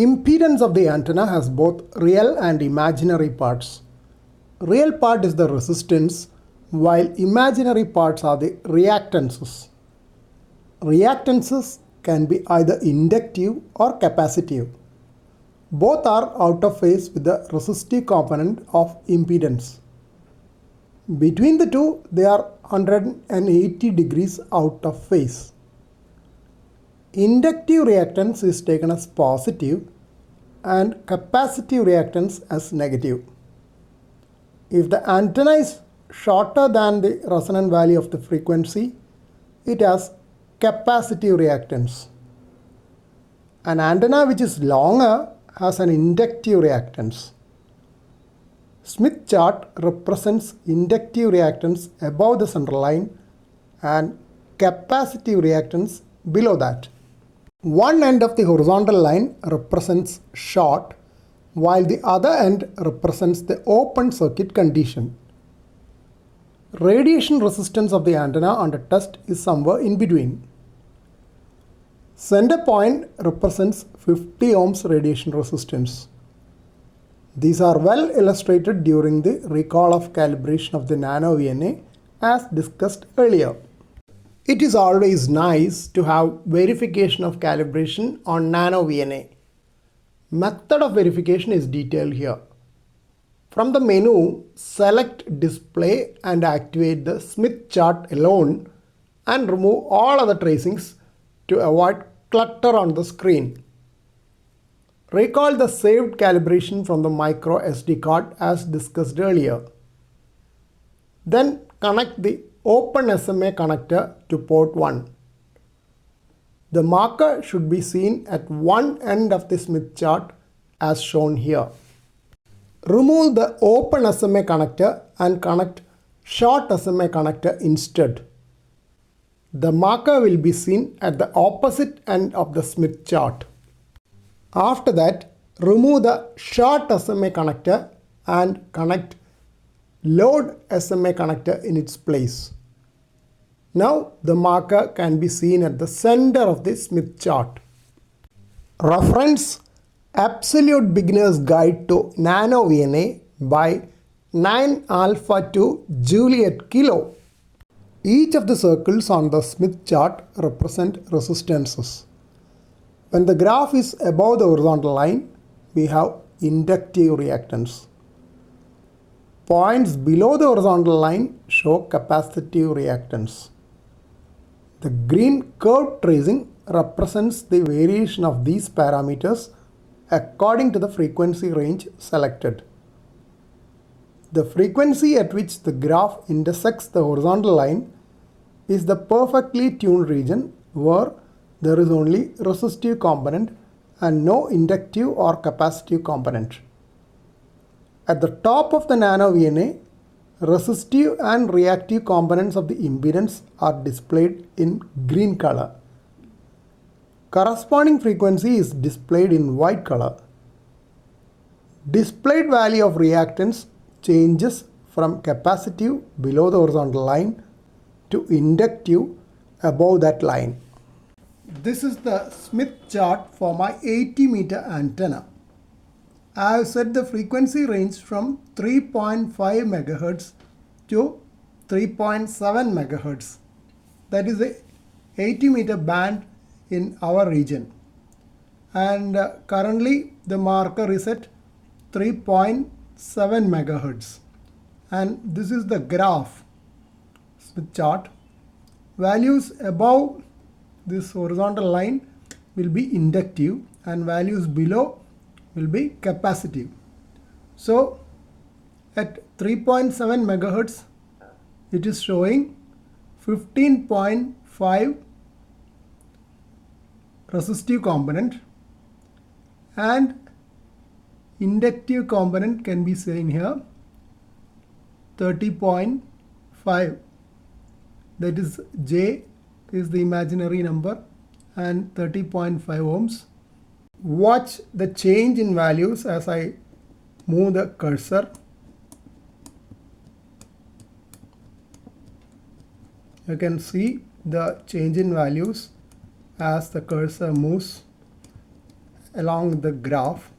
Impedance of the antenna has both real and imaginary parts. Real part is the resistance, while imaginary parts are the reactances. Reactances can be either inductive or capacitive. Both are out of phase with the resistive component of impedance. Between the two, they are 180 degrees out of phase. Inductive reactance is taken as positive and capacitive reactance as negative. If the antenna is shorter than the resonant value of the frequency, it has capacitive reactance. An antenna which is longer has an inductive reactance. Smith chart represents inductive reactance above the center line and capacitive reactance below that. One end of the horizontal line represents short, while the other end represents the open circuit condition. Radiation resistance of the antenna under test is somewhere in between. Center point represents 50 ohms radiation resistance. These are well illustrated during the recall of calibration of the NanoVNA as discussed earlier. It is always nice to have verification of calibration on NanoVNA. Method of verification is detailed here. From the menu, select Display and activate the Smith chart alone and remove all other tracings to avoid clutter on the screen. Recall the saved calibration from the micro SD card as discussed earlier. Then connect the open SMA connector to port 1. The marker should be seen at one end of the Smith chart as shown here. Remove the open SMA connector and connect short SMA connector instead. The marker will be seen at the opposite end of the Smith chart. After that, remove the short SMA connector and connect load SMA connector in its place. Now the marker can be seen at the center of the Smith chart. Reference Absolute Beginner's Guide to NanoVNA by 9 Alpha to Juliet Kilo. Each of the circles on the Smith chart represent resistances. When the graph is above the horizontal line, we have inductive reactance. Points below the horizontal line show capacitive reactance. The green curved tracing represents the variation of these parameters according to the frequency range selected. The frequency at which the graph intersects the horizontal line is the perfectly tuned region where there is only resistive component and no inductive or capacitive component. At the top of the NanoVNA, resistive and reactive components of the impedance are displayed in green color. Corresponding frequency is displayed in white color. Displayed value of reactance changes from capacitive below the horizontal line to inductive above that line. This is the Smith chart for my 80-meter antenna. I have set the frequency range from 3.5 MHz to 3.7 MHz. That is the 80-meter band in our region. And currently the marker is at 3.7 MHz. And this is the graph, Smith chart. Values above this horizontal line will be inductive and values below will be capacitive. So at 3.7 MHz it is showing 15.5 resistive component and inductive component can be seen here 30.5. that is J is the imaginary number and 30.5 ohms. Watch the change in values as I move the cursor. You can see the change in values as the cursor moves along the graph.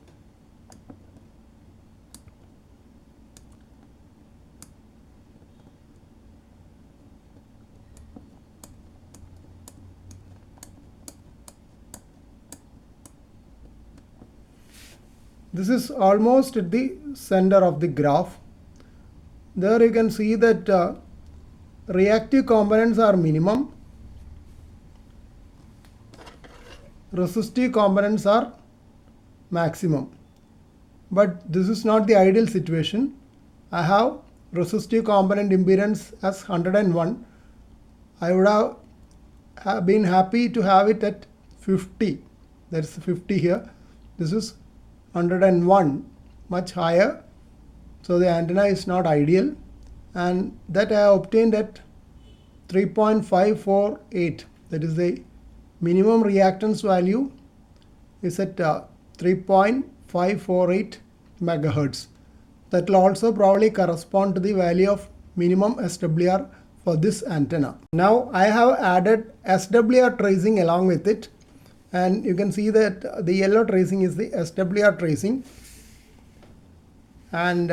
This is almost at the center of the graph. There you can see that reactive components are minimum, resistive components are maximum. But this is not the ideal situation. I have resistive component impedance as 101. I would have been happy to have it at 50. That's 50 here. This is 101, much higher. So the antenna is not ideal, and that I obtained at 3.548. That is the minimum reactance value is at 3.548 megahertz. That will also probably correspond to the value of minimum SWR for this antenna. Now I have added SWR tracing along with it, and you can see that the yellow tracing is the SWR tracing, and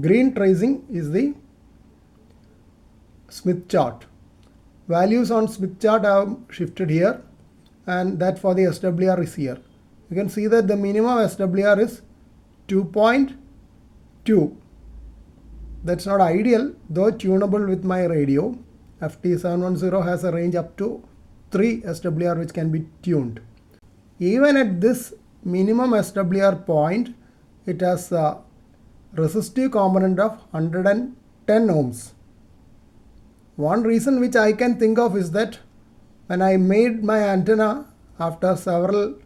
green tracing is the Smith chart. Values on Smith chart I have shifted here, and that for the SWR is here. You can see that the minimum SWR is 2.2. That's not ideal, though tunable with my radio. FT710 has a range up to 3 SWR which can be tuned. Even at this minimum SWR point, it has a resistive component of 110 ohms. One reason which I can think of is that when I made my antenna after several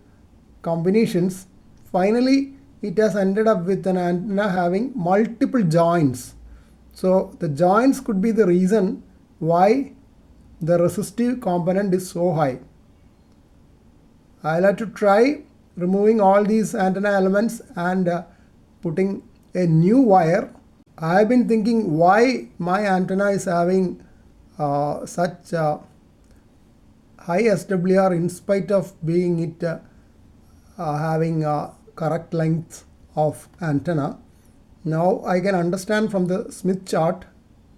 combinations, finally it has ended up with an antenna having multiple joints. So the joints could be the reason why the resistive component is so high. I'll have to try removing all these antenna elements and putting a new wire. I have been thinking why my antenna is having such high SWR in spite of being it having correct length of antenna. Now I can understand from the Smith chart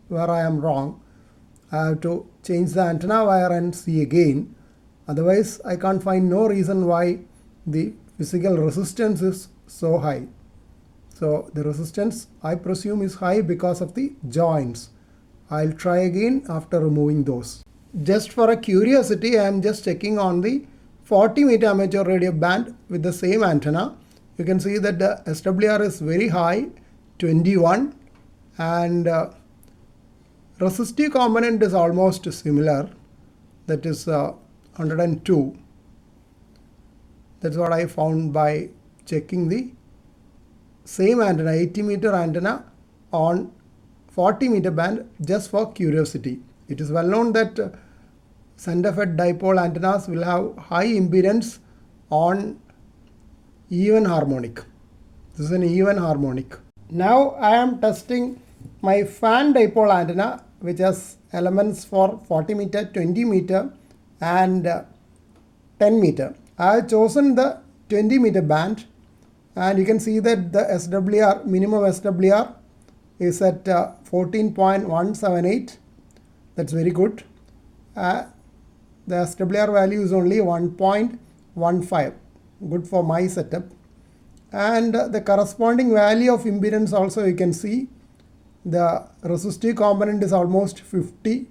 where I am wrong. I have to change the antenna wire and see again. Otherwise I can't find no reason why the physical resistance is so high. So the resistance I presume is high because of the joints. I'll try again after removing those. Just for a curiosity, I am just checking on the 40 meter amateur radio band with the same antenna. You can see that the SWR is very high, 21, and resistive component is almost similar, that is 102. That's what I found by checking the same antenna, 80 meter antenna on 40 meter band, just for curiosity. It is well known that center fed dipole antennas will have high impedance on even harmonic. This is an even harmonic. Now I am testing my fan dipole antenna, which has elements for 40 meter, 20 meter and 10 meter. I have chosen the 20 meter band, and you can see that the SWR, minimum SWR is at 14.178. That's very good. The SWR value is only 1.15. Good for my setup. And the corresponding value of impedance also you can see. The resistive component is almost 50. You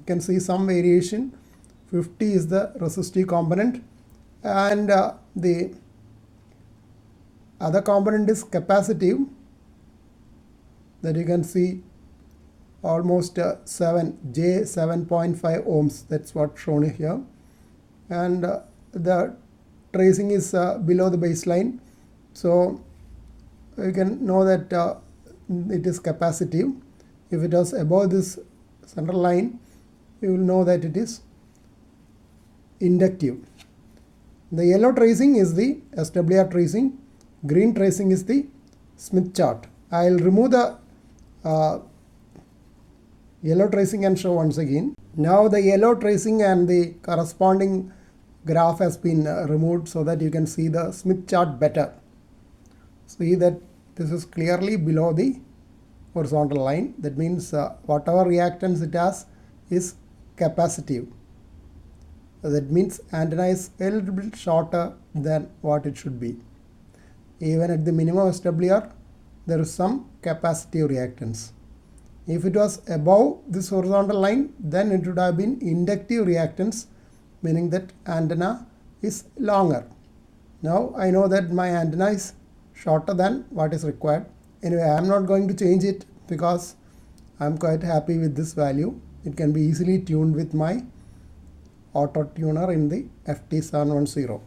can see some variation. 50 is the resistive component, and the other component is capacitive, that you can see almost 7.5 ohms. That's what shown here, and the tracing is below the baseline, so you can know that it is capacitive. If it was above this center line, you will know that it is inductive. The yellow tracing is the SWR tracing, green tracing is the Smith chart. I will remove the yellow tracing and show once again. Now the yellow tracing and the corresponding graph has been removed so that you can see the Smith chart better. See that this is clearly below the horizontal line. That means whatever reactance it has is capacitive. That means antenna is a little bit shorter than what it should be. Even at the minimum SWR, there is some capacitive reactance. If it was above this horizontal line, then it would have been inductive reactance, meaning that antenna is longer. Now I know that my antenna is shorter than what is required. Anyway, I am not going to change it because I am quite happy with this value. It can be easily tuned with my auto tuner in the FT710.